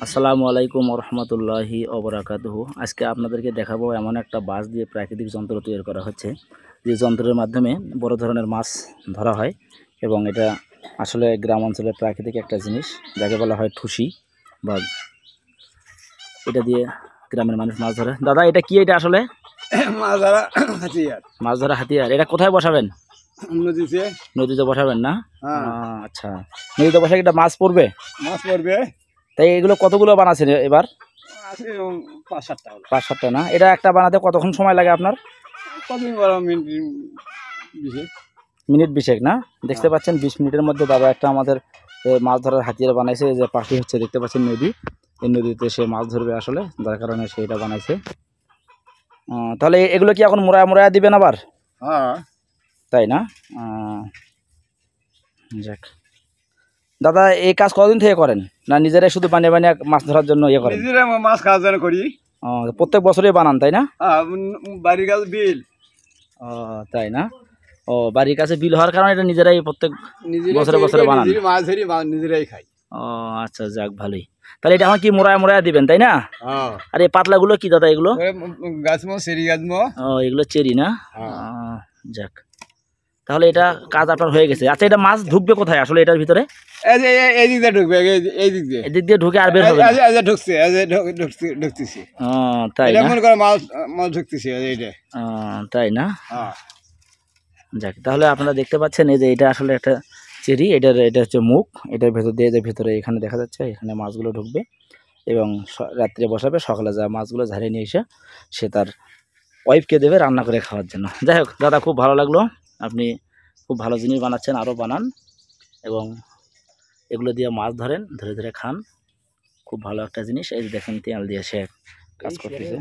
আসসালামু আলাইকুম রহমতুল্লাহি ওবরাকাতুহু। আজকে আপনাদেরকে দেখাবো এমন একটা বাঁশ দিয়ে প্রাকৃতিক যন্ত্র তৈরি করা হচ্ছে, যে যন্ত্রের মাধ্যমে বড় ধরনের মাছ ধরা হয়। এবং এটা আসলে গ্রাম অঞ্চলের প্রাকৃতিক একটা জিনিস, যাকে বলা হয় ঠুসি বা এটা দিয়ে গ্রামের মানুষ মাছ ধরে। দাদা, এটা কি? এটা আসলে মাছ ধরা হাতিয়ার। মাছ ধরা হাতিয়ার। এটা কোথায় বসাবেন? নদীতে। নদীতে বসাবেন না? হ্যাঁ। আচ্ছা, নদীতে বসে এটা মাছ পড়বে? মাছ পড়বে। তাই এগুলো কতগুলো বানাচ্ছেন এবার? আছে ৫-৭টা। ৫-৭টা না? এটা একটা বানাতে কতক্ষণ সময় লাগে আপনার? কতদিন বড় মিনিট ২০। মিনিট ২০ না? দেখতে পাচ্ছেন ২০ মিনিটের মধ্যে দাদা একটা আমাদের মাছ ধরার হাতিয়ার বানাইছে। যে পাখি হচ্ছে, দেখতে পাচ্ছেন নদী, এই নদীতে সে মাছ ধরবে আসলে, যার কারণে সে এটা বানাইছে। তাহলে এগুলো কি এখন মোড়ায়া দিবেন আবার? হ্যাঁ। তাই না? যাক দাদা, এই কাজ কতদিন থেকে করেন? না নিজেরাই শুধু বানিয়ে বানিয়ে মাছ ধরার জন্য ইয়ে করেন? নিজেরা মাছ খাওয়ার জন্য করি। প্রত্যেক বছরই বানান তাই না? বাড়ির কাছে বিল। তাই না? ও, বাড়ির কাছে বিল হওয়ার কারণে এটা নিজেরাই প্রত্যেক বছরে বছরে বানান? মাছ ধরি, নিজেরাই খাই। ও আচ্ছা, যাক ভালোই। তাহলে এটা আমার কি মোড়ায়া দিবেন তাই না? আর এই পাতলাগুলো কি দাদা? এগুলো গাছমো, সেরি গাছমো। এগুলো চেরি না? যাক, তাহলে এটা কাজ আপনার হয়ে গেছে। আচ্ছা, এটা মাছ ঢুকবে কোথায় আসলে এটার ভিতরে? এই দিক দিয়ে ঢুকবে, এই দিক দিয়ে। এদিক দিয়ে ঢুকে আর বের হবে? ঢুকছে, ঢুকতেছে। তাই না? মনে করে মাছ ঢুকতেছে এইটা। তাই না? যাক, তাহলে আপনারা দেখতে পাচ্ছেন এই যে এটা আসলে একটা চেরি। এটা হচ্ছে মুখ। এটার ভেতর দিয়ে যে ভেতরে এখানে দেখা যাচ্ছে, এখানে মাছগুলো ঢুকবে এবং রাত্রে বসাবে, সকালে যা মাছগুলো ঝাড়িয়ে নিয়ে এসে সে তার ওয়াইফকে দেবে রান্না করে খাওয়ার জন্য। যাই হোক দাদা, খুব ভালো লাগলো। আপনি খুব ভালো জিনিস বানাচ্ছেন, আরও বানান এবং এগুলো দিয়ে মাছ ধরেন, ধরে ধরে খান। খুব ভালো একটা জিনিস। এই যে দেখেন তেল দিয়ে সে কাজ করতেছে।